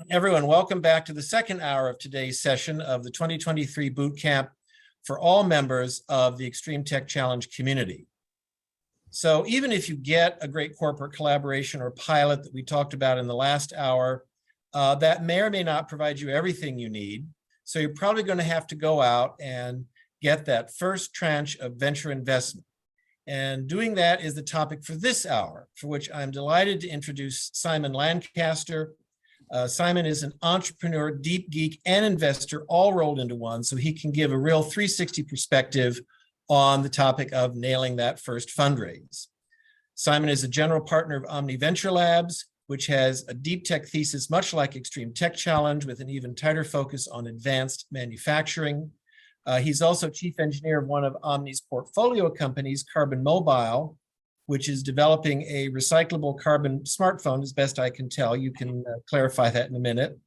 Everyone, welcome back to the second hour of today's session of the 2023 Bootcamp for all members of the Extreme Tech Challenge community. So even if you get a great corporate collaboration or pilot that we talked about in the last hour, that may or may not provide you everything you need. So you're probably going to have to go out and get that first tranche of venture investment. And doing that is the topic for this hour, for which I'm delighted to introduce Simon Lancaster. Simon is an entrepreneur, deep geek, and investor all rolled into one, so he can give a real 360 perspective on the topic of nailing that first fundraise. Simon is a general partner of Omni Venture Labs, which has a deep tech thesis much like Extreme Tech Challenge with an even tighter focus on advanced manufacturing. He's also chief engineer of one of Omni's portfolio companies, Carbon Mobile, which is developing a recyclable carbon smartphone, as best I can tell. You can clarify that in a minute.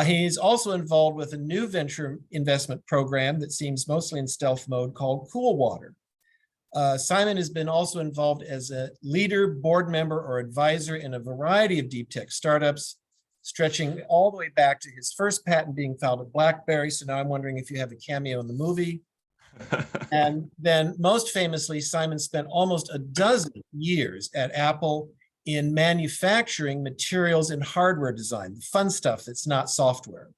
He's also involved with a new venture investment program that seems mostly in stealth mode called Cool Water. Simon has been also involved as a leader, board member, or advisor in a variety of deep tech startups, stretching all the way back to his first patent being filed at BlackBerry. So now I'm wondering if you have a cameo in the movie. And then most famously, Simon spent almost a dozen years at Apple in manufacturing materials and hardware design, the fun stuff that's not software.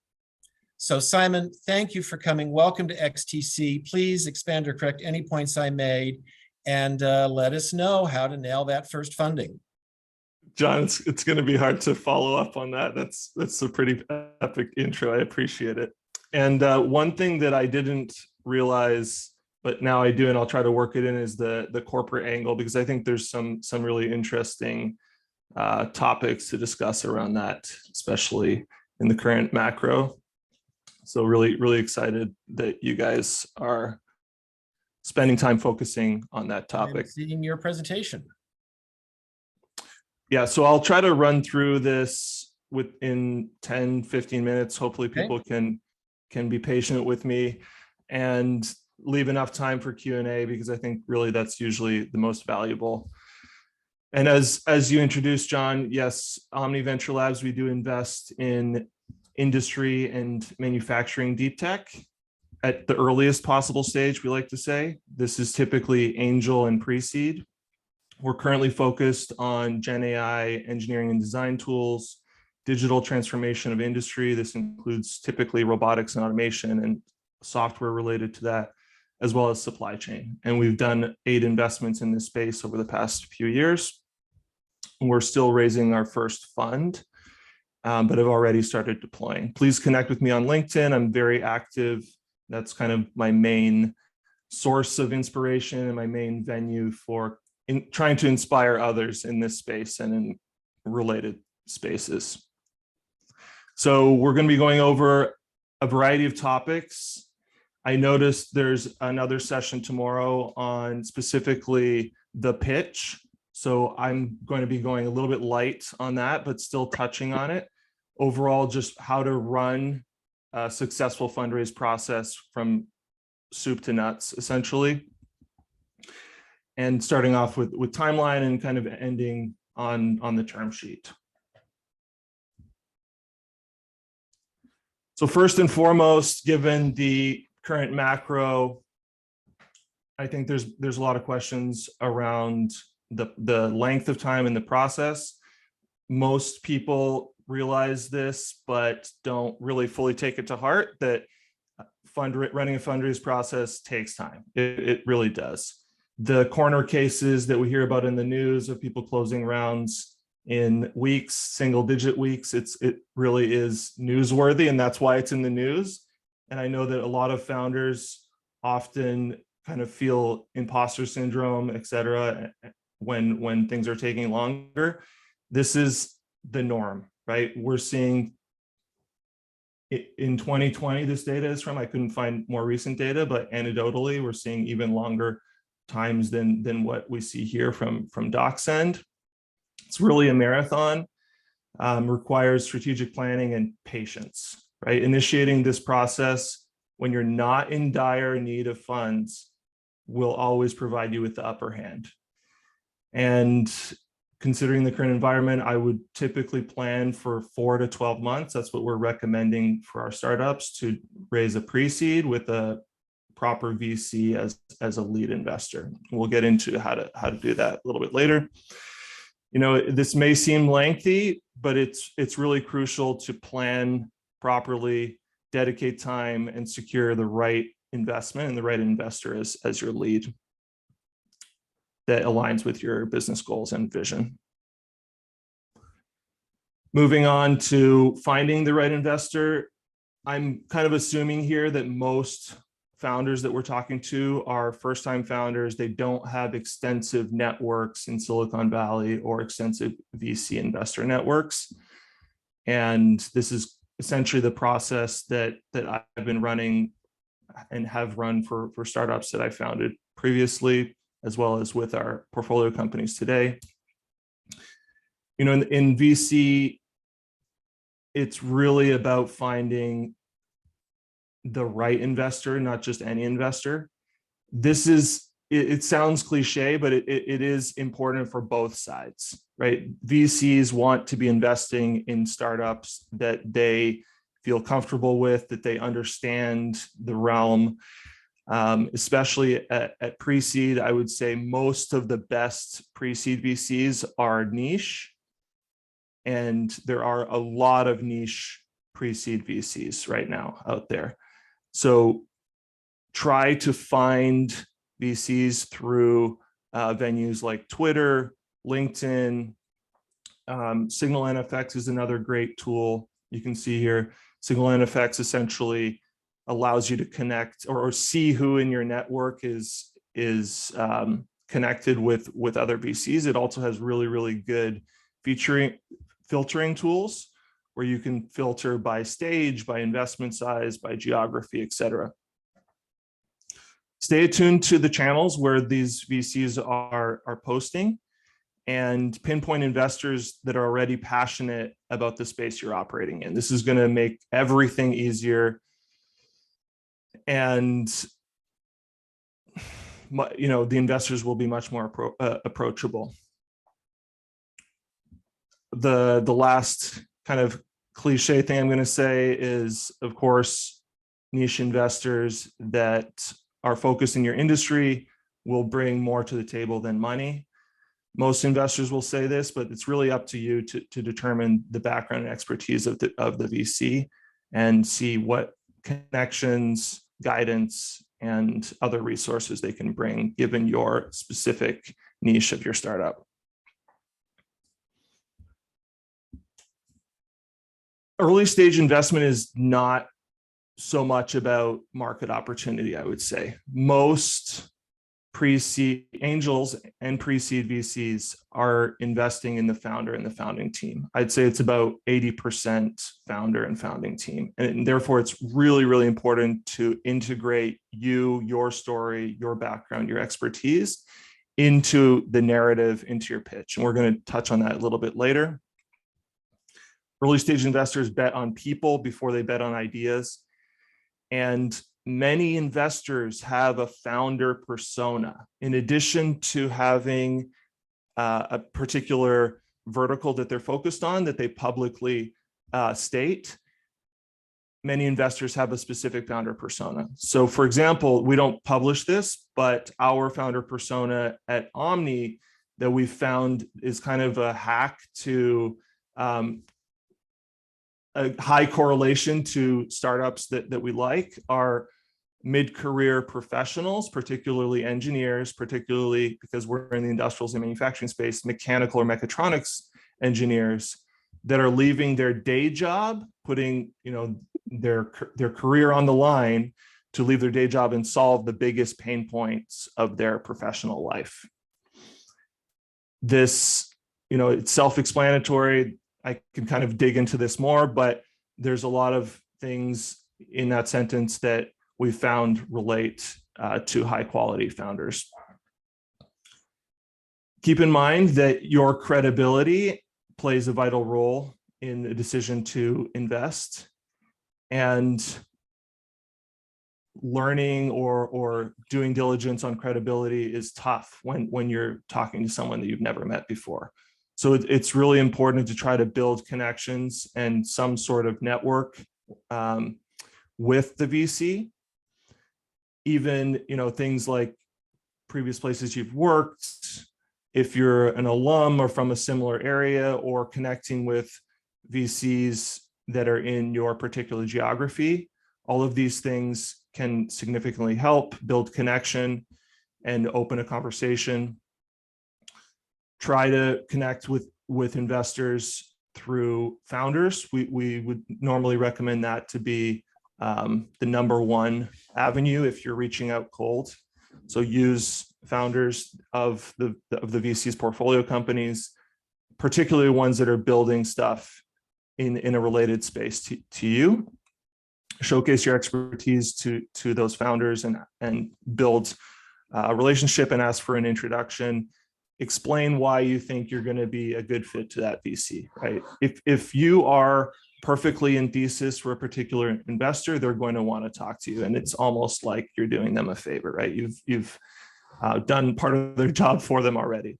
So Simon, thank you for coming. Welcome to XTC. Please expand or correct any points I made and let us know how to nail that first funding. John, it's going to be hard to follow up on that. That's a pretty epic intro. I appreciate it. And one thing that I didn't realize, but now I do, and I'll try to work it in, is the corporate angle, because I think there's some really interesting topics to discuss around that, especially in the current macro. So really excited that you guys are spending time focusing on that topic. I'm seeing your presentation. Yeah, so I'll try to run through this within 10, 15 minutes. Hopefully people can be patient with me and leave enough time for Q&A, because I think really that's usually the most valuable. And as you introduced, John, yes, Omni Venture Labs, we do invest in industry and manufacturing deep tech at the earliest possible stage, we like to say. This is typically angel and pre-seed. We're currently focused on Gen AI engineering and design tools, digital transformation of industry. This includes typically robotics and automation and software related to that, as well as supply chain. And we've done 8 investments in this space over the past few years. We're still raising our first fund, but have already started deploying. Please connect with me on LinkedIn. I'm very active. That's kind of my main source of inspiration and my main venue for trying to inspire others in this space and in related spaces. So we're going to be going over a variety of topics. I noticed there's another session tomorrow on specifically the pitch. So I'm going to be going a little bit light on that, but still touching on it. Overall, just how to run a successful fundraise process from soup to nuts, essentially. And starting off with timeline and kind of ending on the term sheet. So first and foremost, given the current macro, I think there's a lot of questions around the length of time in the process. Most people realize this, but don't really fully take it to heart, that running a fundraise process takes time. It really does. The corner cases that we hear about in the news of people closing rounds in weeks, single-digit weeks, it really is newsworthy, and that's why it's in the news. And I know that a lot of founders often kind of feel imposter syndrome, et cetera, when things are taking longer. This is the norm, right? We're seeing in 2020, this data is from, I couldn't find more recent data, but anecdotally, we're seeing even longer times than what we see here from DocSend. It's really a marathon, requires strategic planning and patience, right? Initiating this process when you're not in dire need of funds will always provide you with the upper hand. And considering the current environment, I would typically plan for 4 to 12 months. That's what we're recommending for our startups, to raise a pre-seed with a proper VC as a lead investor. We'll get into how to do that a little bit later. You know, this may seem lengthy, but it's really crucial to plan properly, dedicate time, and secure the right investment and the right investor as your lead that aligns with your business goals and vision. Moving on to finding the right investor, I'm kind of assuming here that most founders that we're talking to are first-time founders. They don't have extensive networks in Silicon Valley or extensive VC investor networks. And this is essentially the process that I've been running and have run for startups that I founded previously, as well as with our portfolio companies today. You know, in VC, it's really about finding the right investor, not just any investor. This is, it sounds cliche, but it is important for both sides, right? VCs want to be investing in startups that they feel comfortable with, that they understand the realm. Especially at pre-seed, I would say most of the best pre-seed VCs are niche, and there are a lot of niche pre-seed VCs right now out there. So try to find VCs through venues like Twitter, LinkedIn. Signal NFX is another great tool. You can see here, Signal NFX essentially allows you to connect or see who in your network is connected with other VCs. It also has really good filtering tools where you can filter by stage, by investment size, by geography, etc. Stay attuned to the channels where these VCs are posting, and pinpoint investors that are already passionate about the space you're operating in. This is going to make everything easier. And you know, the investors will be much more approachable. The last kind of cliche thing I'm going to say is, of course, niche investors that are focused in your industry will bring more to the table than money. Most investors will say this, but it's really up to you to determine the background and expertise of the VC and see what connections, guidance, and other resources they can bring given your specific niche of your startup. Early stage investment is not so much about market opportunity, I would say. Most pre-seed angels and pre-seed VCs are investing in the founder and the founding team. I'd say it's about 80% founder and founding team. And therefore, it's really important to integrate you, your story, your background, your expertise into the narrative, into your pitch. And we're going to touch on that a little bit later. Early stage investors bet on people before they bet on ideas. And many investors have a founder persona. In addition to having a particular vertical that they're focused on that they publicly state, many investors have a specific founder persona. So for example, we don't publish this, but our founder persona at Omni that we found is kind of a hack to a high correlation to startups that we like are mid-career professionals, particularly engineers, particularly because we're in the industrials and manufacturing space, mechanical or mechatronics engineers that are leaving their day job, putting their career on the line to leave their day job and solve the biggest pain points of their professional life. This, it's self-explanatory. I can kind of dig into this more, but there's a lot of things in that sentence that we found relate to high quality founders. Keep in mind that your credibility plays a vital role in the decision to invest, and learning or doing diligence on credibility is tough when you're talking to someone that you've never met before. So it's really important to try to build connections and some sort of network with the VC. Even, things like previous places you've worked, if you're an alum or from a similar area, or connecting with VCs that are in your particular geography. All of these things can significantly help build connection and open a conversation. Try to connect with investors through founders. We would normally recommend that to be the number one avenue if you're reaching out cold. So use founders of the VC's portfolio companies, particularly ones that are building stuff in a related space to you. Showcase your expertise to those founders and build a relationship and ask for an introduction. Explain why you think you're going to be a good fit to that VC, right? If you are perfectly in thesis for a particular investor, they're going to want to talk to you, and it's almost like you're doing them a favor, right? You've done part of their job for them already.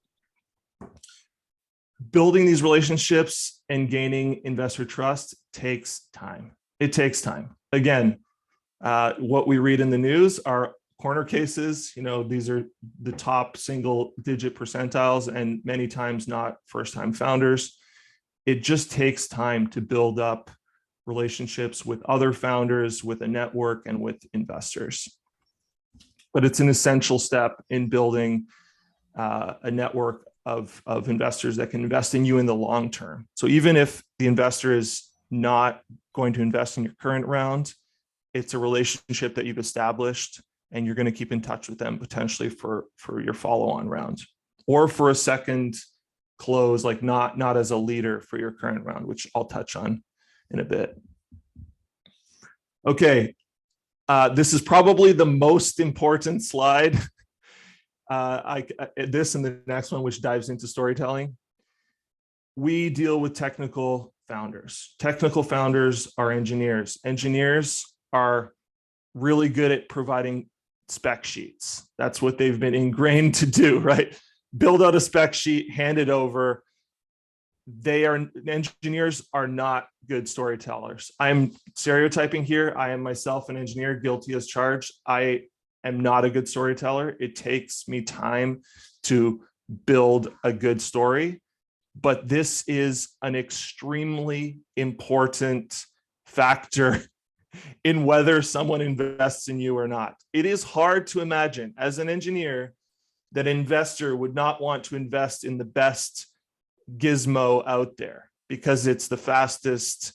Building these relationships and gaining investor trust takes time. It takes time. Again, what we read in the news are corner cases. These are the top single-digit percentiles, and many times not first-time founders. It just takes time to build up relationships with other founders, with a network, and with investors. But it's an essential step in building a network of investors that can invest in you in the long term. So even if the investor is not going to invest in your current round, it's a relationship that you've established, and you're going to keep in touch with them potentially for your follow-on round, or for a second close, like not as a leader for your current round, which I'll touch on in a bit. Okay, this is probably the most important slide. This and the next one, which dives into storytelling. We deal with technical founders. Technical founders are engineers. Engineers are really good at providing spec sheets. That's what they've been ingrained to do, right? Build out a spec sheet, hand it over. Engineers are not good storytellers. I'm stereotyping here. I am myself an engineer, guilty as charged. I am not a good storyteller. It takes me time to build a good story, but this is an extremely important factor in whether someone invests in you or not. It is hard to imagine as an engineer that an investor would not want to invest in the best gizmo out there because it's the fastest,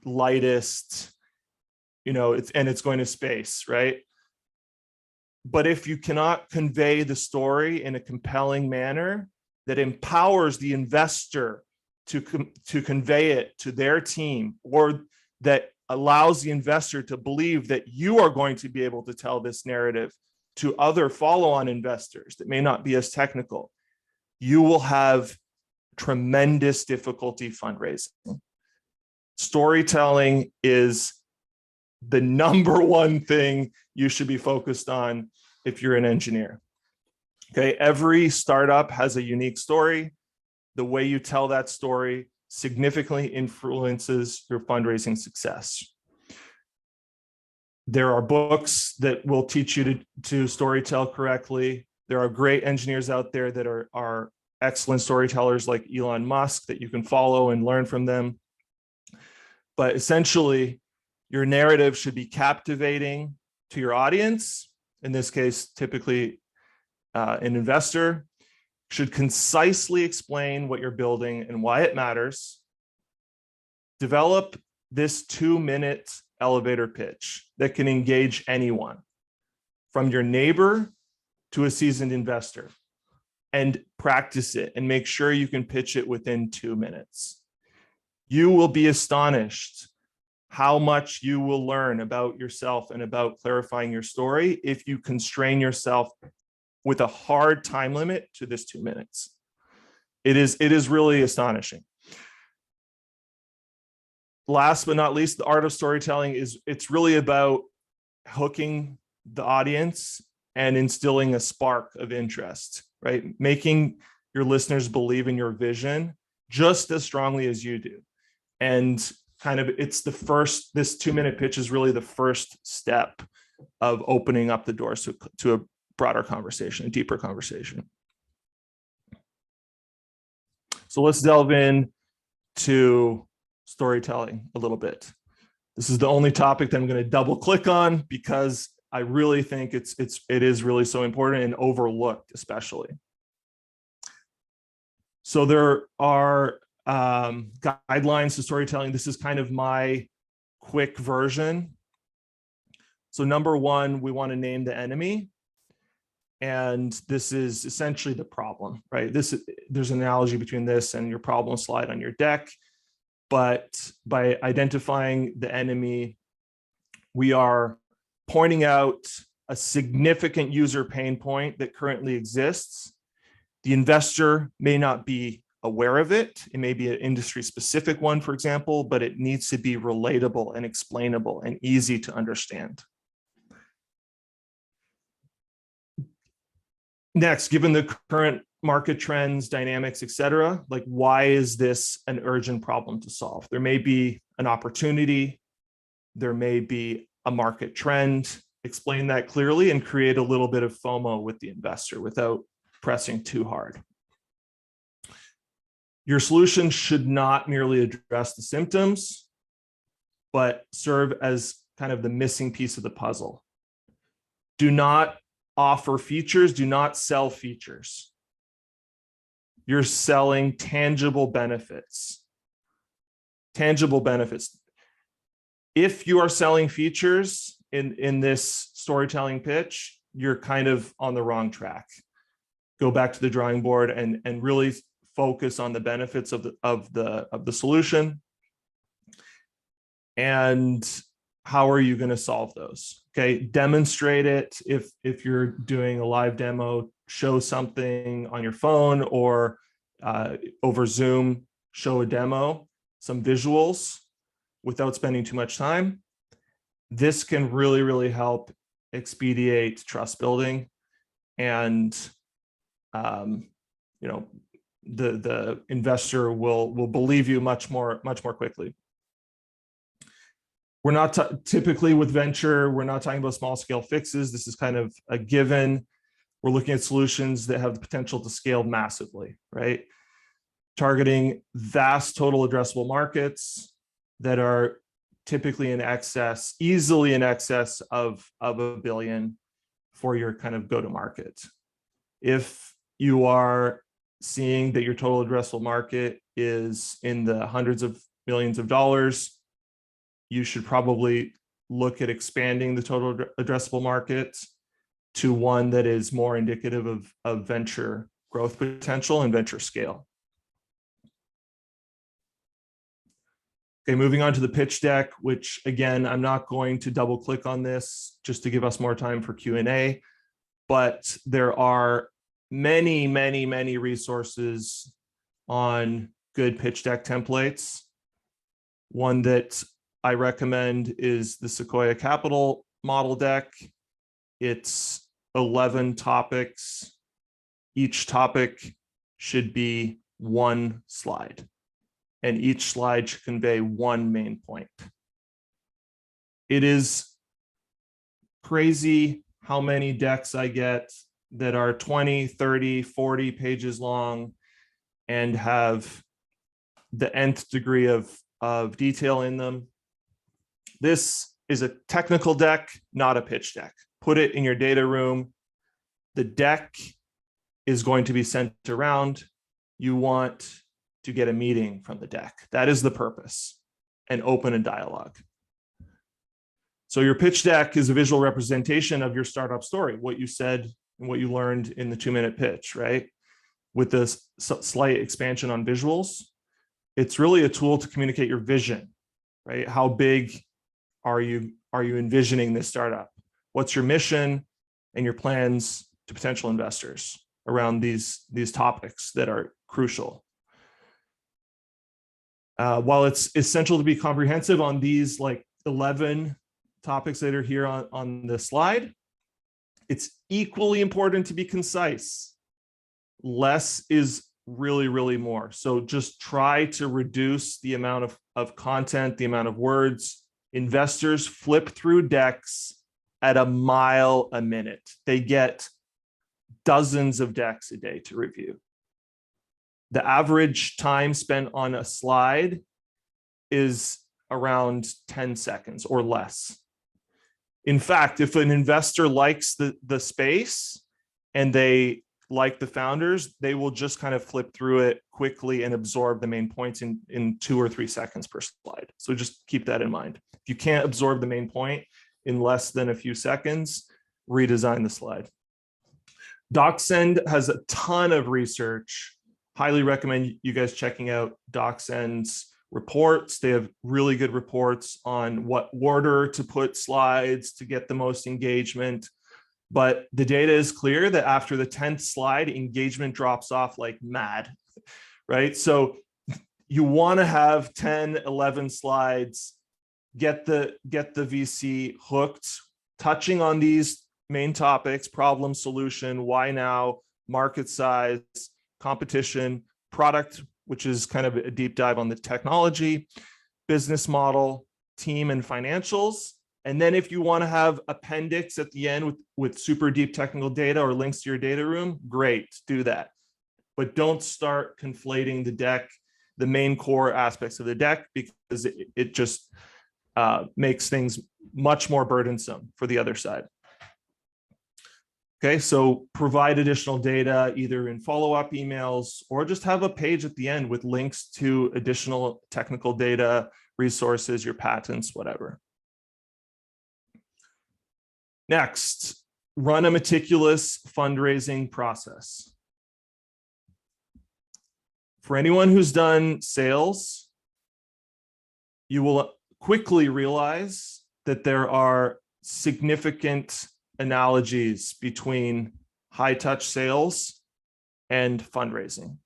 lightest, it's going to space, right? But if you cannot convey the story in a compelling manner that empowers the investor to convey it to their team, or that allows the investor to believe that you are going to be able to tell this narrative to other follow-on investors that may not be as technical, you will have tremendous difficulty fundraising. Storytelling is the number one thing you should be focused on if you're an engineer. Okay, every startup has a unique story. The way you tell that story significantly influences your fundraising success. There are books that will teach you to storytell correctly. There are great engineers out there that are excellent storytellers, like Elon Musk, that you can follow and learn from them. But essentially, your narrative should be captivating to your audience. In this case, typically an investor should concisely explain what you're building and why it matters. Develop this 2-minute elevator pitch that can engage anyone, from your neighbor to a seasoned investor, and practice it and make sure you can pitch it within 2 minutes. You will be astonished how much you will learn about yourself and about clarifying your story if you constrain yourself with a hard time limit to this 2 minutes. It is really astonishing. Last but not least, the art of storytelling it's really about hooking the audience and instilling a spark of interest, right? Making your listeners believe in your vision just as strongly as you do. And kind of this 2-minute pitch is really the first step of opening up the doors to a broader conversation, a deeper conversation. So let's delve in to storytelling a little bit. This is the only topic that I'm going to double click on because I really think it is really so important and overlooked, especially. So there are guidelines to storytelling. This is kind of my quick version. So number one, we want to name the enemy. And this is essentially the problem, right? There's an analogy between this and your problem slide on your deck. But by identifying the enemy, we are pointing out a significant user pain point that currently exists. The investor may not be aware of it. It may be an industry-specific one, for example, but it needs to be relatable and explainable and easy to understand. Next, given the current market trends, dynamics, et cetera, like why is this an urgent problem to solve? There may be an opportunity, there may be a market trend. Explain that clearly and create a little bit of FOMO with the investor without pressing too hard. Your solution should not merely address the symptoms, but serve as kind of the missing piece of the puzzle. Do not offer features, do not sell features. You're selling tangible benefits. Tangible benefits. If you are selling features in this storytelling pitch, you're kind of on the wrong track. Go back to the drawing board and really focus on the benefits of the solution. And how are you going to solve those? Okay, demonstrate it. If you're doing a live demo, show something on your phone or over Zoom, show a demo, some visuals without spending too much time. This can really, really help expedite trust building, and the investor will believe you much more quickly. We're not typically with venture, we're not talking about small scale fixes. This is kind of a given. We're looking at solutions that have the potential to scale massively, right? Targeting vast total addressable markets that are typically easily in excess of $1 billion for your kind of go-to-market. If you are seeing that your total addressable market is in the hundreds of millions of dollars, you should probably look at expanding the total addressable market to one that is more indicative of venture growth potential and venture scale. Okay, moving on to the pitch deck, which again, I'm not going to double click on this just to give us more time for Q&A, but there are many, many, many resources on good pitch deck templates. One that I recommend is the Sequoia Capital model deck. It's 11 topics. Each topic should be one slide, and each slide should convey one main point. It is crazy how many decks I get that are 20, 30, 40 pages long and have the nth degree of detail in them. This is a technical deck, not a pitch deck. Put it in your data room. The deck is going to be sent around. You want to get a meeting from the deck. That is the purpose, and open a dialogue. So your pitch deck is a visual representation of your startup story, what you said and what you learned in the 2-minute pitch, right? With this slight expansion on visuals, it's really a tool to communicate your vision, right? How big are you envisioning this startup? What's your mission and your plans to potential investors around these topics that are crucial? While it's essential to be comprehensive on these like 11 topics that are here on the slide, it's equally important to be concise. less is really, really more. So just try to reduce the amount of content, the amount of words. Investors flip through decks at a mile a minute. They get dozens of decks a day to review. The average time spent on a slide is around 10 seconds or less. In fact, if an investor likes the space and they like the founders, they will just kind of flip through it quickly and absorb the main points in 2 or 3 seconds per slide. So just keep that in mind. If you can't absorb the main point in less than a few seconds, redesign the slide. DocSend has a ton of research. Highly recommend you guys checking out DocSend's reports. They have really good reports on what order to put slides to get the most engagement. But the data is clear that after the 10th slide, engagement drops off like mad, right? So you want to have 10, 11 slides, get the VC hooked, touching on these main topics: problem, solution, why now, market size, competition, product, which is kind of a deep dive on the technology, business model, team, and financials. And then if you want to have appendix at the end with super deep technical data or links to your data room, great, do that. But don't start conflating the deck, the main core aspects of the deck, because it just makes things much more burdensome for the other side. Okay, so provide additional data either in follow-up emails or just have a page at the end with links to additional technical data, resources, your patents, whatever. Next, run a meticulous fundraising process. For anyone who's done sales, you will quickly realize that there are significant analogies between high-touch sales and fundraising.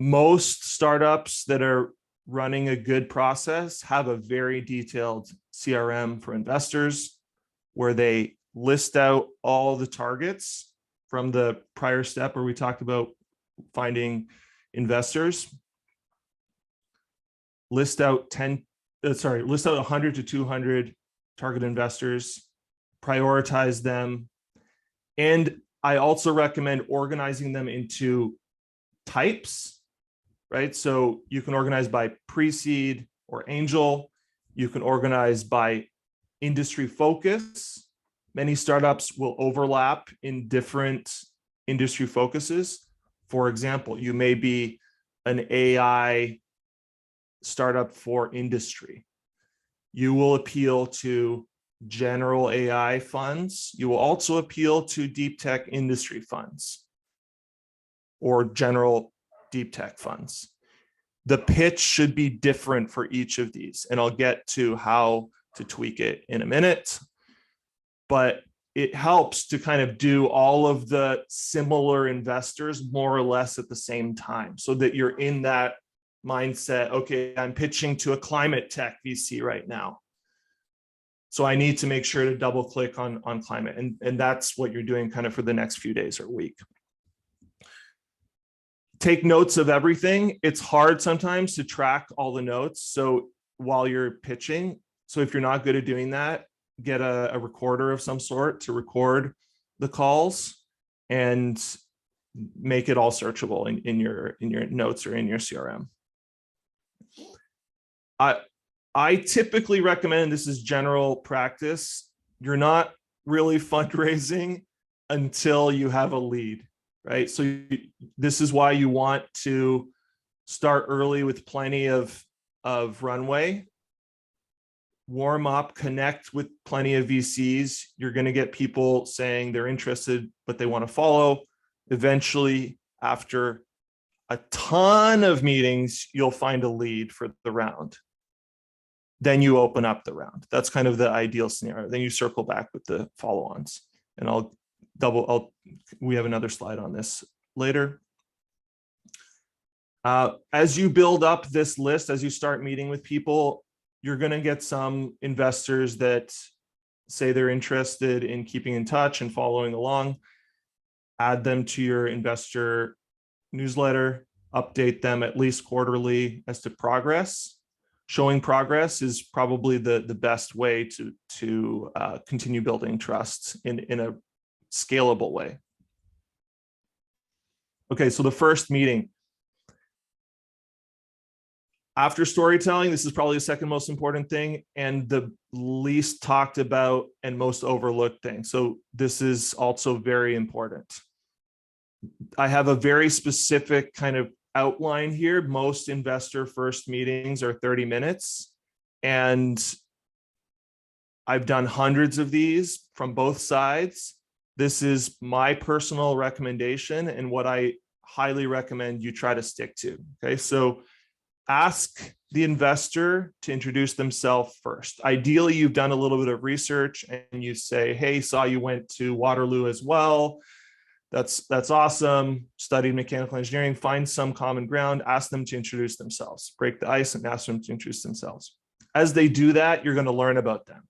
Most startups that are running a good process have a very detailed CRM for investors where they list out all the targets from the prior step where we talked about finding investors. List out 100 to 200 target investors, prioritize them. And I also recommend organizing them into types, right? So you can organize by pre-seed or angel. You can organize by industry focus. Many startups will overlap in different industry focuses. For example, you may be an AI startup for industry. You will appeal to general AI funds. You will also appeal to deep tech industry funds or general deep tech funds. The pitch should be different for each of these, and I'll get to how to tweak it in a minute. But it helps to kind of do all of the similar investors more or less at the same time so that you're in that mindset. Okay, I'm pitching to a climate tech VC right now, so I need to make sure to double click on climate. And that's what you're doing kind of for the next few days or week. Take notes of everything. It's hard sometimes to track all the notes. So while you're pitching, so if you're not good at doing that, get a recorder of some sort to record the calls and make it all searchable in your notes or in your CRM. I typically recommend, this is general practice, you're not really fundraising until you have a lead, right? So this is why you want to start early with plenty of runway. Warm up, connect with plenty of VCs. You're going to get people saying they're interested, but they want to follow. Eventually, after a ton of meetings, you'll find a lead for the round. Then you open up the round. That's kind of the ideal scenario. Then you circle back with the follow-ons. And we have another slide on this later. As you build up this list, as you start meeting with people, you're going to get some investors that say they're interested in keeping in touch and following along. add them to your investor newsletter, update them at least quarterly as to progress. Showing progress is probably the best way to continue building trust in a scalable way. Okay, so the first meeting. After storytelling, this is probably the second most important thing and the least talked about and most overlooked thing. So this is also very important. I have a very specific kind of outline here. Most investor first meetings are 30 minutes. And I've done hundreds of these from both sides. This is my personal recommendation and what I highly recommend you try to stick to. Okay, so ask the investor to introduce themselves first. Ideally, you've done a little bit of research and you say, hey, saw you went to Waterloo as well. That's awesome. Studied mechanical engineering. Find some common ground. Ask them to introduce themselves. Break the ice and ask them to introduce themselves. As they do that, you're going to learn about them.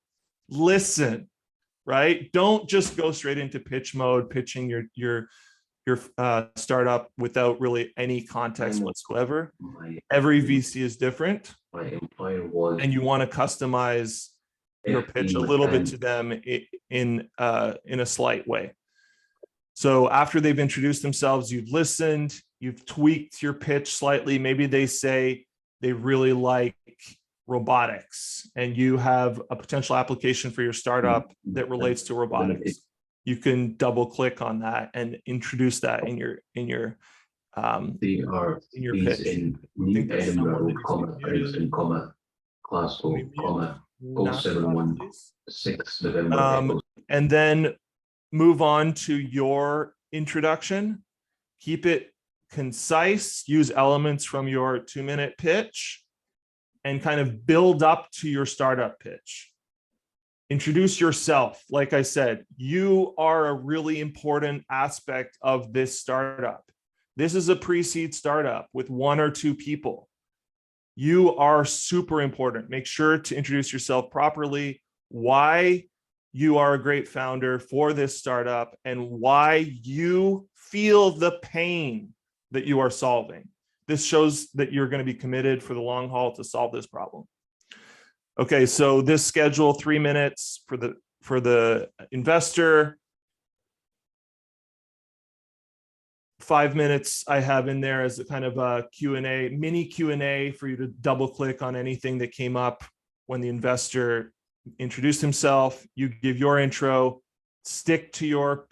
Listen, right? Don't just go straight into pitch mode, pitching your startup without really any context whatsoever. Every VC is different, and you want to customize your pitch a little bit to them in a slight way. So after they've introduced themselves, you've listened, you've tweaked your pitch slightly. Maybe they say they really like robotics, and you have a potential application for your startup that relates to robotics. You can double click on that and introduce that in your pitch. New Edinburgh, Glasgow, Nasra, 6 November. And then move on to your introduction. Keep it concise. Use elements from your 2-minute pitch and kind of build up to your startup pitch. Introduce yourself. Like I said, you are a really important aspect of this startup. This is a pre-seed startup with 1 or 2 people. You are super important. Make sure to introduce yourself properly, why you are a great founder for this startup, and why you feel the pain that you are solving. This shows that you're going to be committed for the long haul to solve this problem. Okay, so this schedule 3 minutes for the investor. 5 minutes I have in there as a kind of a Q&A, mini Q&A for you to double click on anything that came up when the investor introduced himself. You give your intro, stick to your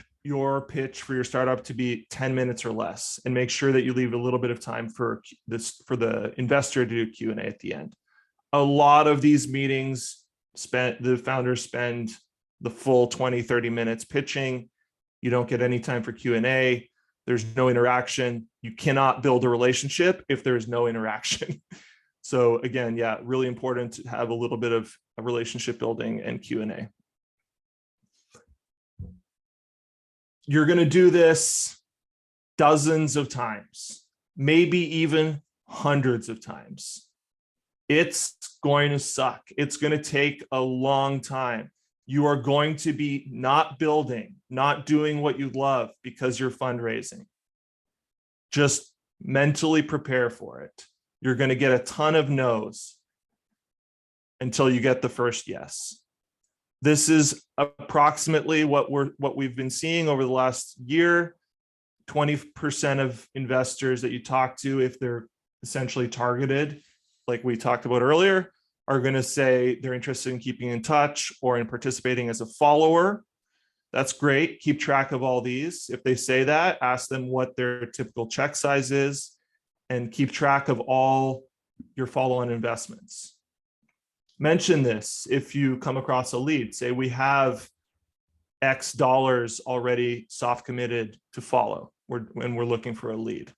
pitch for your startup to be 10 minutes or less, and make sure that you leave a little bit of time for the investor to do Q&A at the end. A lot of these meetings the founders spend the full 20-30 minutes pitching. You don't get any time for Q&A. There's no interaction. You cannot build a relationship if there's no interaction. So again, yeah, really important to have a little bit of a relationship building and Q&A. You're going to do this dozens of times, maybe even hundreds of times. It's going to suck. It's going to take a long time. You are going to be not building, not doing what you love because you're fundraising. Just mentally prepare for it. You're going to get a ton of no's until you get the first yes. This is approximately what we've been seeing over the last year. 20% of investors that you talk to, if they're essentially targeted, like we talked about earlier, are going to say they're interested in keeping in touch or in participating as a follower. That's great. Keep track of all these. If they say that, ask them what their typical check size is and keep track of all your follow-on investments. Mention this if you come across a lead. Say we have X dollars already soft committed to follow when we're looking for a lead.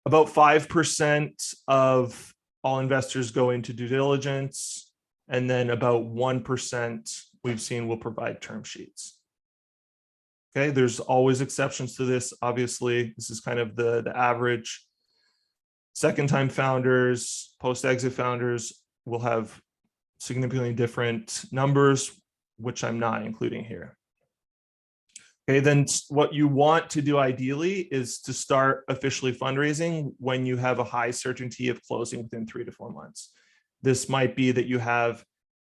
About 5% of all investors go into due diligence, and then about 1% we've seen will provide term sheets. Okay, there's always exceptions to this. Obviously, this is kind of the average. Second-time founders, post-exit founders will have significantly different numbers, which I'm not including here. Okay, then what you want to do ideally is to start officially fundraising when you have a high certainty of closing within 3 to 4 months. This might be that you have,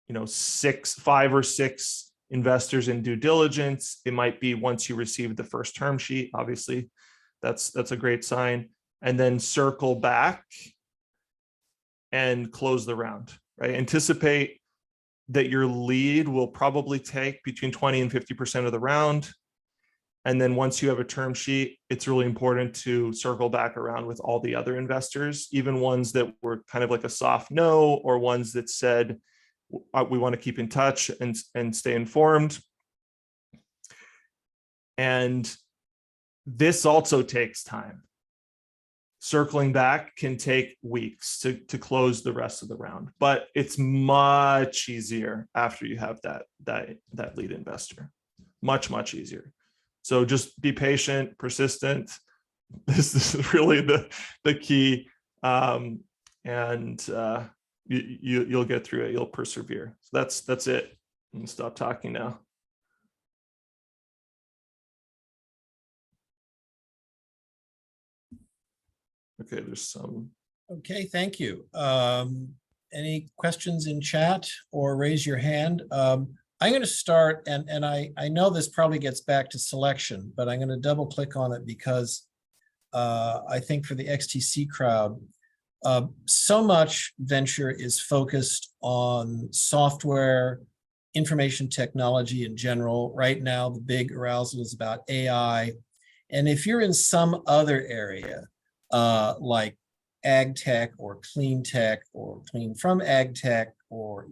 5 or 6 investors in due diligence. It might be once you receive the first term sheet, obviously, that's a great sign, and then circle back and close the round, right? Anticipate that your lead will probably take between 20 and 50% of the round. And then once you have a term sheet, it's really important to circle back around with all the other investors, even ones that were kind of like a soft no, or ones that said, we want to keep in touch and stay informed. And this also takes time. Circling back can take weeks to close the rest of the round, but it's much easier after you have that lead investor. Much easier. So just be patient, persistent. This is really the key, and you'll get through it. You'll persevere. So that's it. I'm gonna stop talking now. Okay, there's some. Okay, thank you. Any questions in chat or raise your hand? I'm going to start, and I know this probably gets back to selection, but I'm going to double click on it because I think for the XTC crowd, so much venture is focused on software, information technology in general. Right now, the big arousal is about AI. And if you're in some other area, like ag tech or clean tech or clean from ag tech, or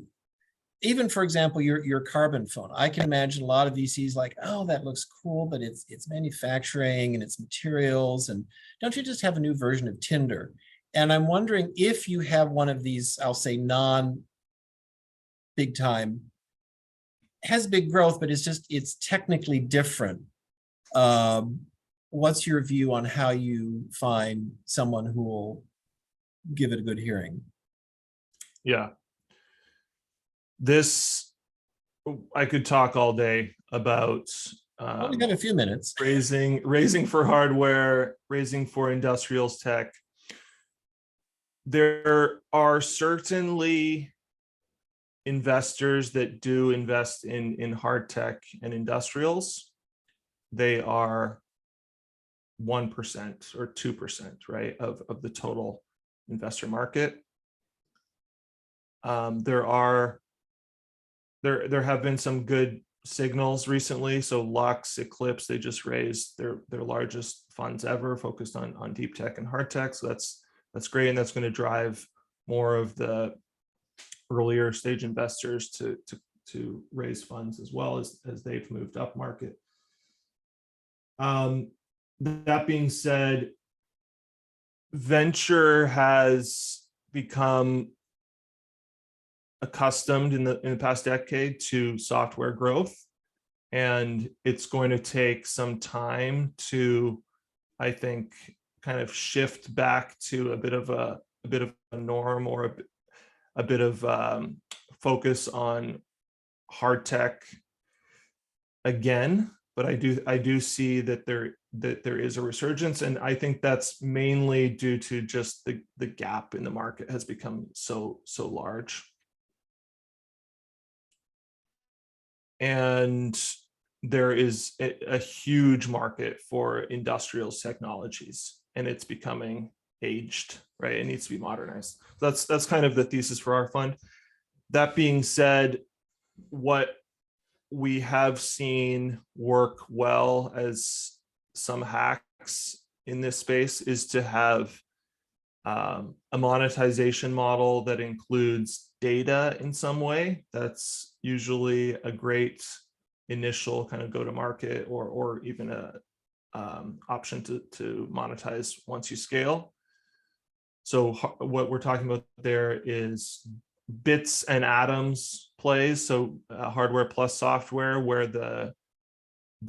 even, for example, your carbon phone. I can imagine a lot of VCs like, oh, that looks cool, but it's manufacturing and it's materials. And don't you just have a new version of Tinder? And I'm wondering if you have one of these, I'll say non-big time, has big growth, but it's technically different. What's your view on how you find someone who will give it a good hearing? Yeah. I could talk all day about we got a few minutes. raising for hardware, raising for industrials tech. There are certainly investors that do invest in hard tech and industrials. They are 1% or 2%, right, of the total investor market. There have been some good signals recently. So Lux, Eclipse, they just raised their largest funds ever, focused on deep tech and hard tech. So that's great, and that's going to drive more of the earlier stage investors to raise funds as well as they've moved up market. That being said, venture has become accustomed in the past decade to software growth, and it's going to take some time to, I think, kind of shift back to a bit of a norm, or a bit of focus on hard tech again. But I do see that there is a resurgence, and I think that's mainly due to just the gap in the market has become so large. And there is a huge market for industrials technologies, and it's becoming aged, right? It needs to be modernized. That's kind of the thesis for our fund. That being said, what we have seen work well as some hacks in this space is to have a monetization model that includes data in some way. That's usually a great initial kind of go-to-market, or even a option to monetize once you scale. So what we're talking about there is bits and atoms plays. So hardware plus software, where the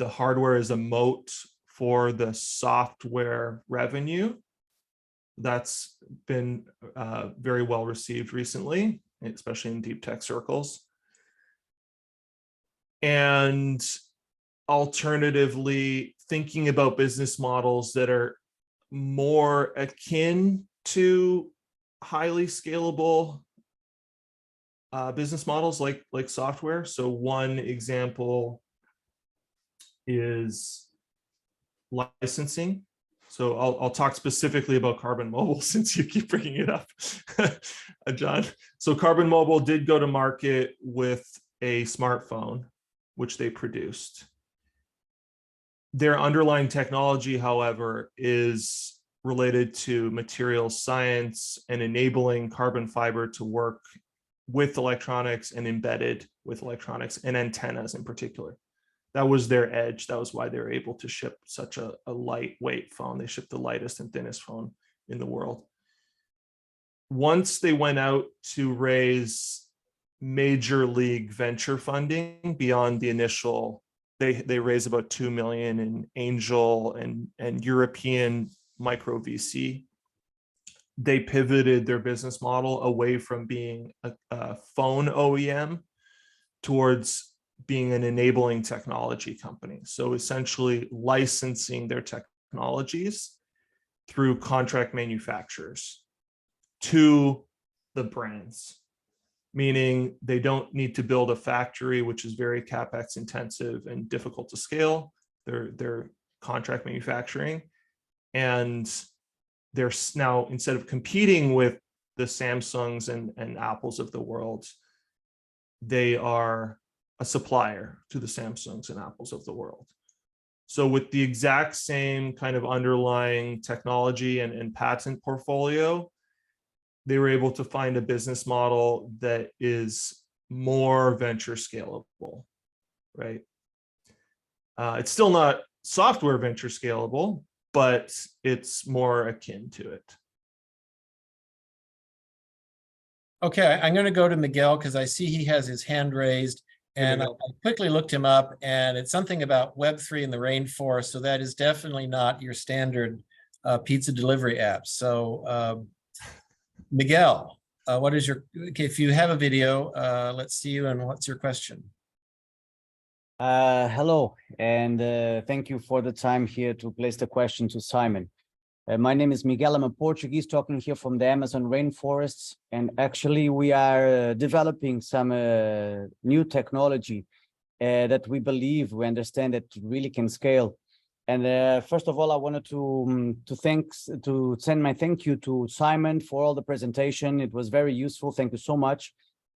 hardware is a moat for the software revenue. That's been very well received recently, especially in deep tech circles. And alternatively thinking about business models that are more akin to highly scalable business models like software. So one example is licensing. So I'll talk specifically about Carbon Mobile since you keep bringing it up, John. So Carbon Mobile did go to market with a smartphone, which they produced. Their underlying technology, however, is related to materials science and enabling carbon fiber to work with electronics and embedded with electronics and antennas in particular. That was their edge. That was why they were able to ship such a lightweight phone. They shipped the lightest and thinnest phone in the world. Once they went out to raise major league venture funding beyond the initial, they raised about 2 million in angel and European micro VC. They pivoted their business model away from being a phone OEM towards being an enabling technology company. So essentially licensing their technologies through contract manufacturers to the brands, meaning they don't need to build a factory, which is very CapEx intensive and difficult to scale. They're contract manufacturing. And they're now, instead of competing with the Samsungs and Apples of the world, they are a supplier to the Samsungs and Apples of the world. So with the exact same kind of underlying technology and patent portfolio, they were able to find a business model that is more venture scalable, right? It's still not software venture scalable, but it's more akin to it. Okay, I'm going to go to Miguel because I see he has his hand raised. And I quickly looked him up, and it's something about Web3 in the rainforest. So that is definitely not your standard pizza delivery app. So Miguel, what is your, okay, if you have a video, let's see you, and what's your question? Hello, and thank you for the time here to place the question to Simon. My name is Miguel. I'm a Portuguese talking here from the Amazon rainforests. And actually, we are developing some new technology that we believe, we understand that really can scale. And first of all, I wanted to send my thank you to Simon for all the presentation. It was very useful. Thank you so much.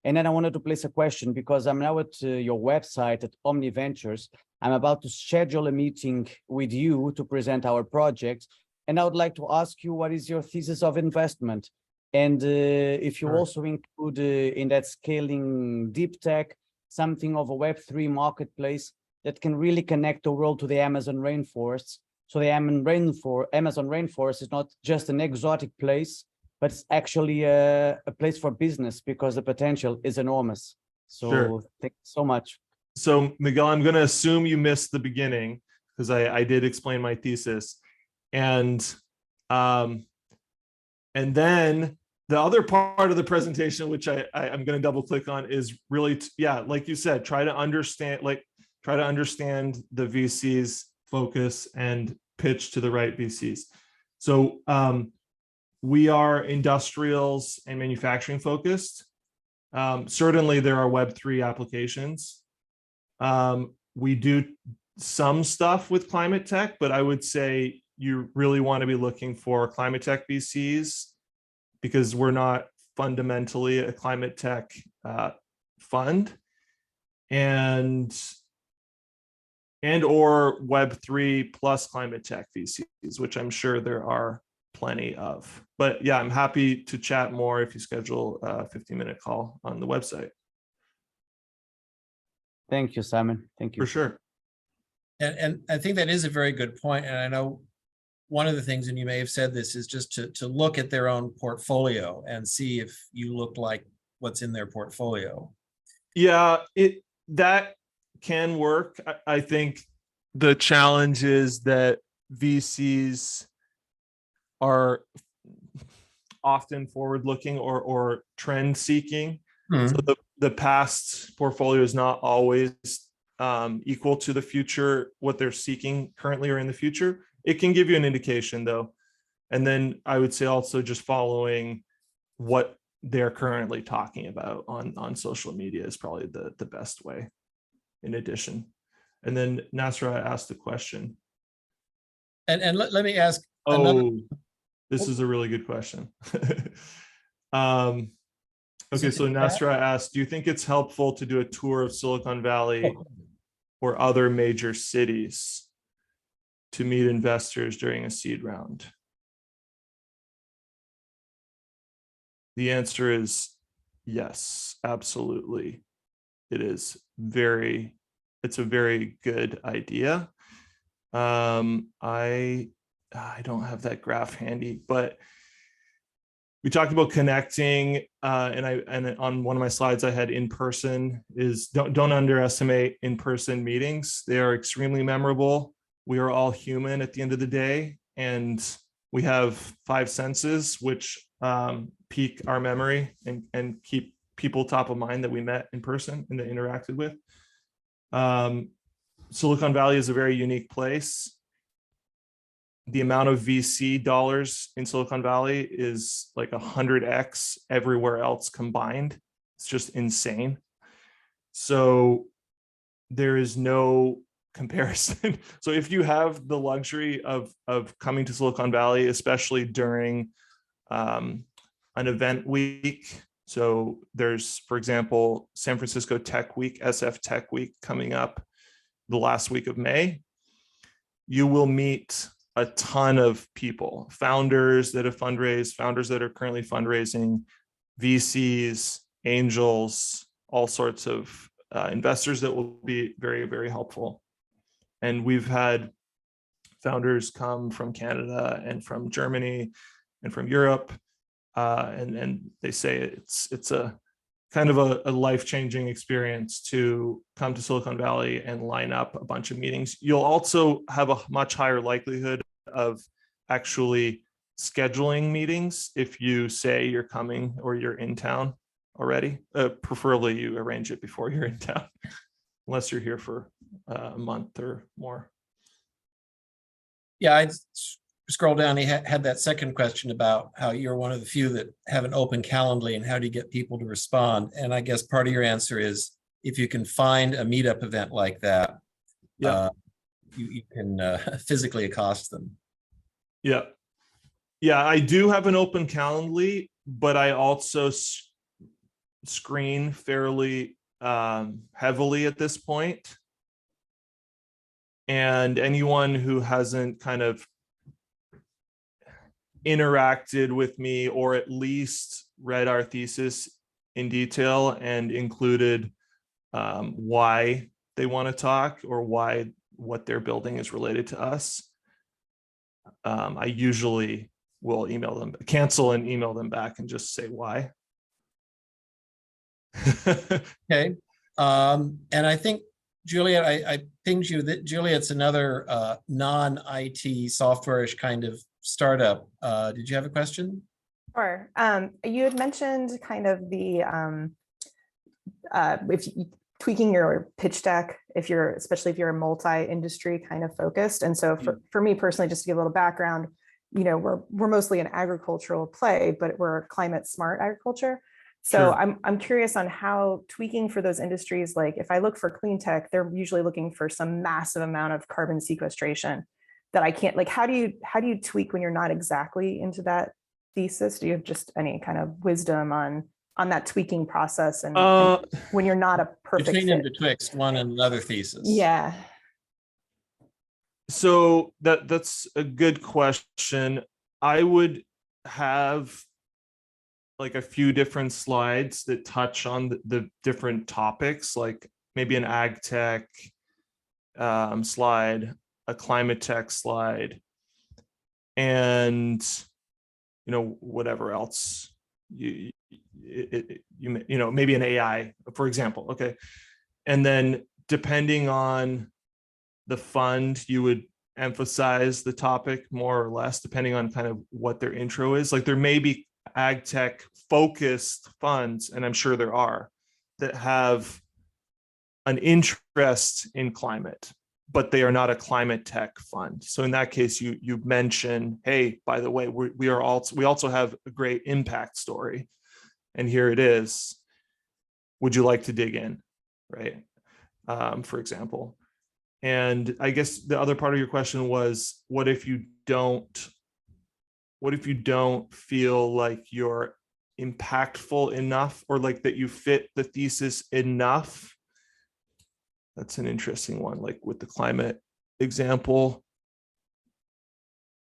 And then I wanted to place a question because I'm now at your website at Omni Ventures. I'm about to schedule a meeting with you to present our project. And I would like to ask you, what is your thesis of investment? And if you also include in that scaling deep tech, something of a Web3 marketplace that can really connect the world to the Amazon rainforests. So the Amazon rainforest is not just an exotic place, but it's actually a place for business because the potential is enormous. So Sure. Thank you so much. So Miguel, I'm going to assume you missed the beginning because I did explain my thesis. And then the other part of the presentation, which I'm going to double click on, is really, like you said, try to understand the VC's focus and pitch to the right VCs. So we are industrials and manufacturing focused. Certainly there are Web3 applications. We do some stuff with climate tech, but I would say you really want to be looking for climate tech VCs because we're not fundamentally a climate tech fund, and or Web3 plus climate tech VCs, which I'm sure there are plenty of. But yeah, I'm happy to chat more if you schedule a 15-minute call on the website. Thank you, Simon. Thank you. For sure. And I think that is a very good point. And I know one of the things, and you may have said this, is just to look at their own portfolio and see if you look like what's in their portfolio. Yeah, that can work. I think the challenge is that VCs are often forward-looking or trend-seeking. So the past portfolio is not always equal to the future, what they're seeking currently or in the future. It can give you an indication though. And then I would say also just following what they're currently talking about on social media is probably the best way in addition. And then Nasra asked a question. And let me ask Oh, this is a really good question. Okay, so Nasra asked, do you think it's helpful to do a tour of Silicon Valley or other major cities to meet investors during a seed round? The answer is yes, absolutely. It's a very good idea. I don't have that graph handy, but we talked about connecting, and on one of my slides I had in person is don't underestimate in-person meetings. They are extremely memorable. We are all human at the end of the day, and we have 5 senses which pique our memory and keep people top of mind that we met in person and that interacted with. Silicon Valley is a very unique place. The amount of VC dollars in Silicon Valley is like 100x everywhere else combined. It's just insane. So there is no comparison. So if you have the luxury of coming to Silicon Valley, especially during an event week, so there's, for example, San Francisco Tech Week, SF Tech Week coming up the last week of May, you will meet a ton of people, founders that have fundraised, founders that are currently fundraising, VCs, angels, all sorts of investors that will be very, very helpful. And we've had founders come from Canada and from Germany and from Europe. And they say it's a kind of a life-changing experience to come to Silicon Valley and line up a bunch of meetings. You'll also have a much higher likelihood of actually scheduling meetings if you say you're coming or you're in town already. Preferably you arrange it before you're in town, unless you're here for a month or more. Yeah, I scroll down. He had that second question about how you're one of the few that have an open Calendly and how do you get people to respond? And I guess part of your answer is if you can find a meetup event like that, Yeah, you can physically accost them. yeah, I do have an open Calendly, but I also screen fairly heavily at this point. And anyone who hasn't kind of interacted with me or at least read our thesis in detail and included why they want to talk or why what they're building is related to us, I usually will email them, cancel and email them back and just say why. Okay. And I think, Juliet, I pinged you that Juliet's another non-IT software-ish kind of startup. Did you have a question? Sure. You had mentioned kind of the tweaking your pitch deck, especially if you're a multi-industry kind of focused. And so for me personally, just to give a little background, we're mostly an agricultural play, but we're climate smart agriculture. So sure. I'm curious on how tweaking for those industries, like if I look for clean tech, they're usually looking for some massive amount of carbon sequestration that I can't, like, how do you tweak when you're not exactly into that thesis? Do you have just any kind of wisdom on that tweaking process and when you're not a perfect between fit? and betwixt one and another thesis? Yeah. So that's a good question. I would have like a few different slides that touch on the different topics, like maybe an ag tech slide, a climate tech slide, and whatever else you maybe an AI, for example. Okay, and then depending on the fund, you would emphasize the topic more or less, depending on kind of what their intro is. Like there may be ag tech focused funds, and I'm sure there are, that have an interest in climate, but they are not a climate tech fund. So in that case, you mention, hey, by the way, we also have a great impact story, and here it is. Would you like to dig in, right? For example. And I guess the other part of your question was, what if you don't feel like you're impactful enough, or like that you fit the thesis enough? That's an interesting one. Like with the climate example,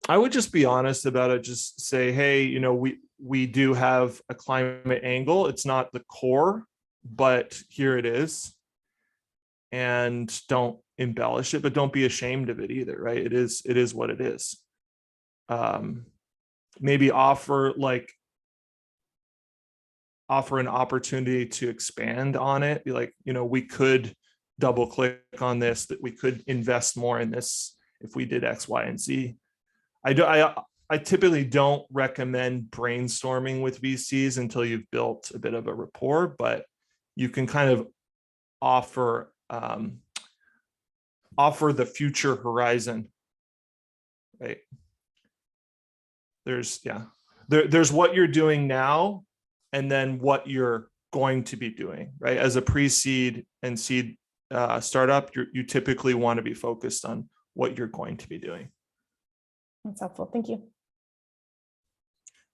I would just be honest about it. Just say, hey, you know, we do have a climate angle. It's not the core, but here it is. And don't embellish it, but don't be ashamed of it either, right? It is what it is. Maybe offer an opportunity to expand on it. Be like, you know, we could double click on this, that we could invest more in this if we did X, Y, and Z. I typically don't recommend brainstorming with VCs until you've built a bit of a rapport, but you can kind of offer the future horizon, right? There's what you're doing now, and then what you're going to be doing, right? As a pre-seed and seed startup, you typically want to be focused on what you're going to be doing. That's helpful. Thank you.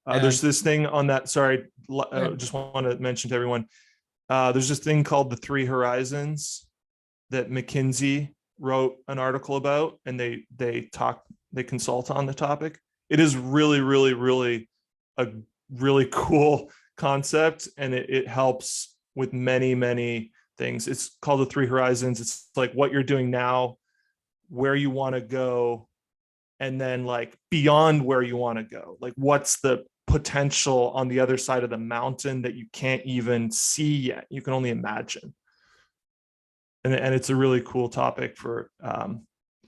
There's this thing on that. Sorry, just want to mention to everyone. There's this thing called the 3 horizons that McKinsey wrote an article about, and they consult on the topic. It is really, really, really a really cool concept, and it helps with many, many things. It's called the 3 horizons. It's like what you're doing now, where you want to go, and then like beyond where you want to go. Like what's the potential on the other side of the mountain that you can't even see yet? You can only imagine. And it's a really cool topic for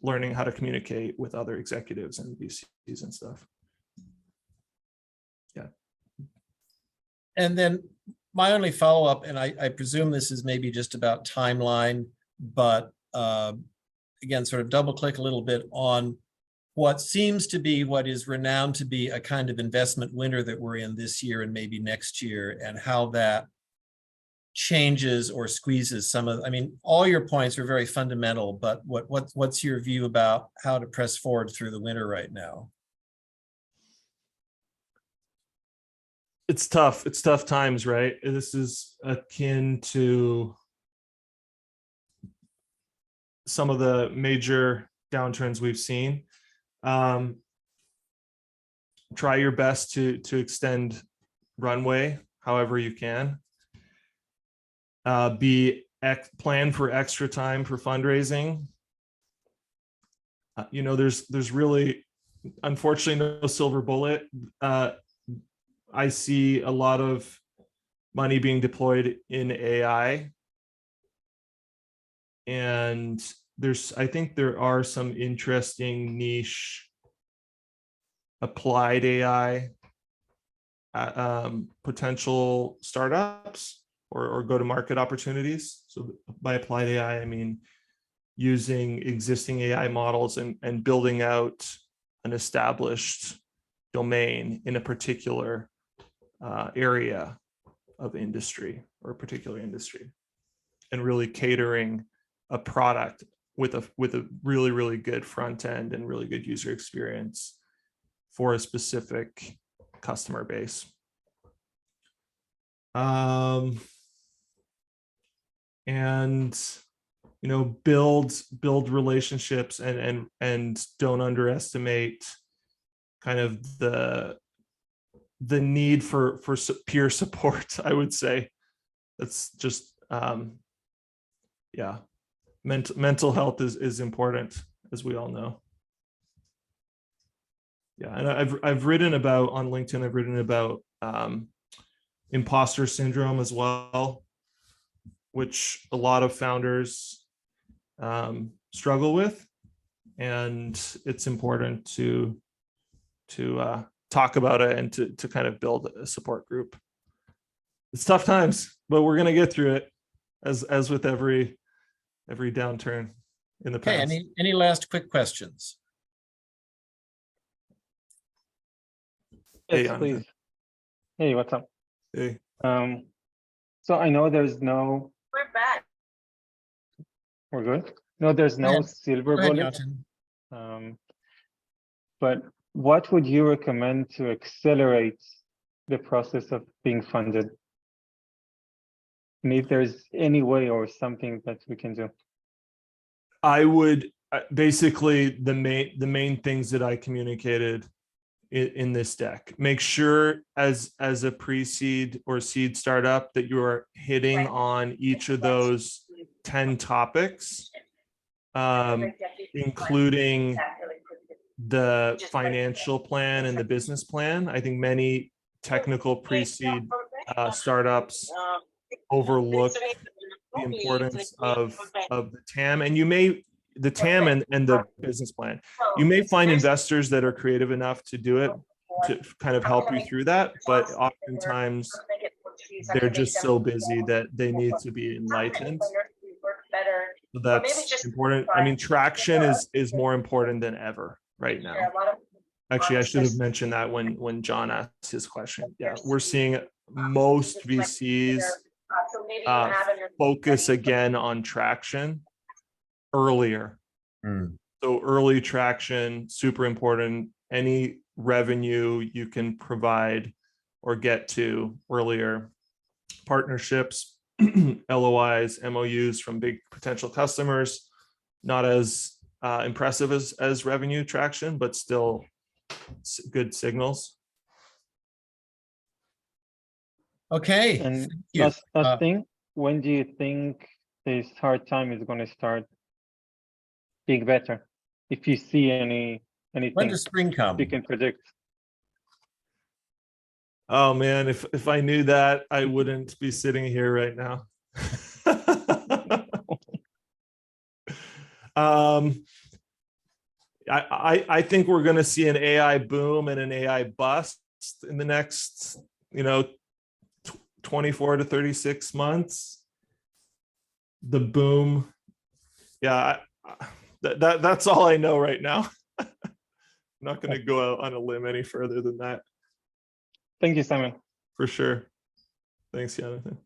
learning how to communicate with other executives and VCs and stuff. Yeah. And then my only follow-up, and I presume this is maybe just about timeline, but again, sort of double click a little bit on what seems to be what is renowned to be a kind of investment winter that we're in this year and maybe next year, and how that changes or squeezes some of, I mean, all your points are very fundamental, but what's your view about how to press forward through the winter right now? It's tough. It's tough times, right? This is akin to some of the major downturns we've seen. Try your best to extend runway however you can. Plan for extra time for fundraising. You know, there's really, unfortunately, no silver bullet. I see a lot of money being deployed in AI, and I think there are some interesting niche applied AI potential startups or go-to-market opportunities. So by applied AI, I mean using existing AI models and building out an established domain in a particular area of industry or a particular industry, and really catering a product with a really, really good front end and really good user experience for a specific customer base. And you know, build relationships and don't underestimate kind of the need for peer support. I would say that's just yeah, mental health is important, as we all know. Yeah, and I've written about on LinkedIn. I've written about imposter syndrome as well, which a lot of founders struggle with, and it's important to talk about it and to kind of build a support group. It's tough times, but we're gonna get through it, as with every every downturn in the Okay, past. any last quick questions? Hey, Yes, Jonathan. please. Hey, what's up? Hey. So I know there's no. We're back. We're good? No, there's no silver Go ahead, bullet. Jotin. But what would you recommend to accelerate the process of being funded? And if there's any way or something that we can do. I would basically the main things that I communicated in this deck. Make sure as a pre-seed or seed startup that you are hitting on each of those 10 topics, including the financial plan and the business plan. I think many technical pre-seed startups overlook the importance of the TAM, and the TAM and the business plan. You may find investors that are creative enough to do it, to kind of help you through that, but oftentimes they're just so busy that they need to be enlightened. So that's important. I mean, traction is more important than ever right now. Actually, I should have mentioned that when John asked his question. Yeah, we're seeing most VCs focus again on traction earlier. So early traction, super important. Any revenue you can provide or get to earlier, partnerships, LOIs, MOUs from big potential customers, not as impressive as revenue traction, but still good signals. Okay. And thank you. last thing, when do you think this hard time is going to start being better? If you see anything When does spring come? you can predict. Oh man, if I knew that, I wouldn't be sitting here right now. I think we're going to see an AI boom and an AI bust in the next, 24 to 36 months. The boom. Yeah, that's all I know right now. I'm not going to go out on a limb any further than that. Thank you, Simon. For sure. Thanks, Jonathan.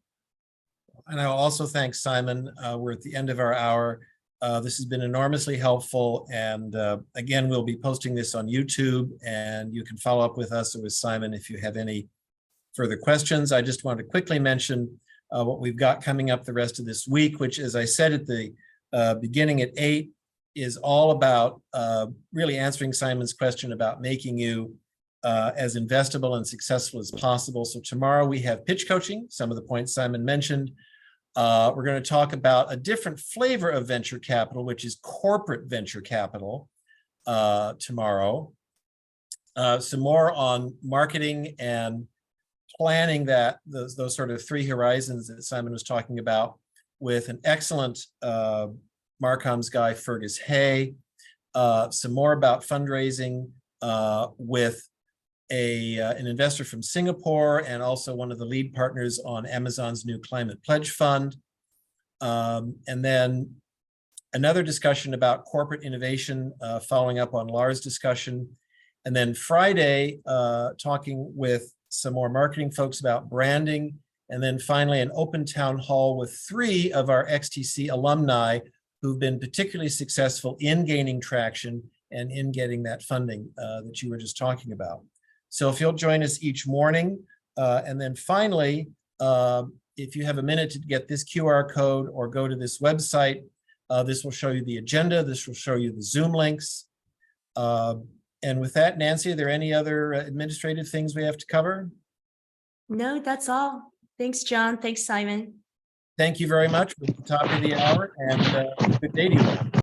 And I'll also thank Simon. We're at the end of our hour. This has been enormously helpful. And again, we'll be posting this on YouTube, and you can follow up with us or with Simon if you have any further questions. I just want to quickly mention what we've got coming up the rest of this week, which, as I said at the beginning at 8, is all about really answering Simon's question about making you as investable and successful as possible. So tomorrow we have pitch coaching, some of the points Simon mentioned. We're going to talk about a different flavor of venture capital, which is corporate venture capital tomorrow. Some more on marketing and planning those sort of 3 horizons that Simon was talking about with an excellent Marcoms guy, Fergus Hay. Some more about fundraising with an investor from Singapore and also one of the lead partners on Amazon's new Climate Pledge Fund. And then another discussion about corporate innovation, following up on Lars' discussion. And then Friday, talking with some more marketing folks about branding. And then finally, an open town hall with 3 of our XTC alumni who've been particularly successful in gaining traction and in getting that funding that you were just talking about. So if you'll join us each morning, and then finally, if you have a minute to get this QR code or go to this website, this will show you the agenda. This will show you the Zoom links. And with that, Nancy, are there any other administrative things we have to cover? No, that's all. Thanks, John. Thanks, Simon. Thank you very much. We're at the top of the hour, and good day to you.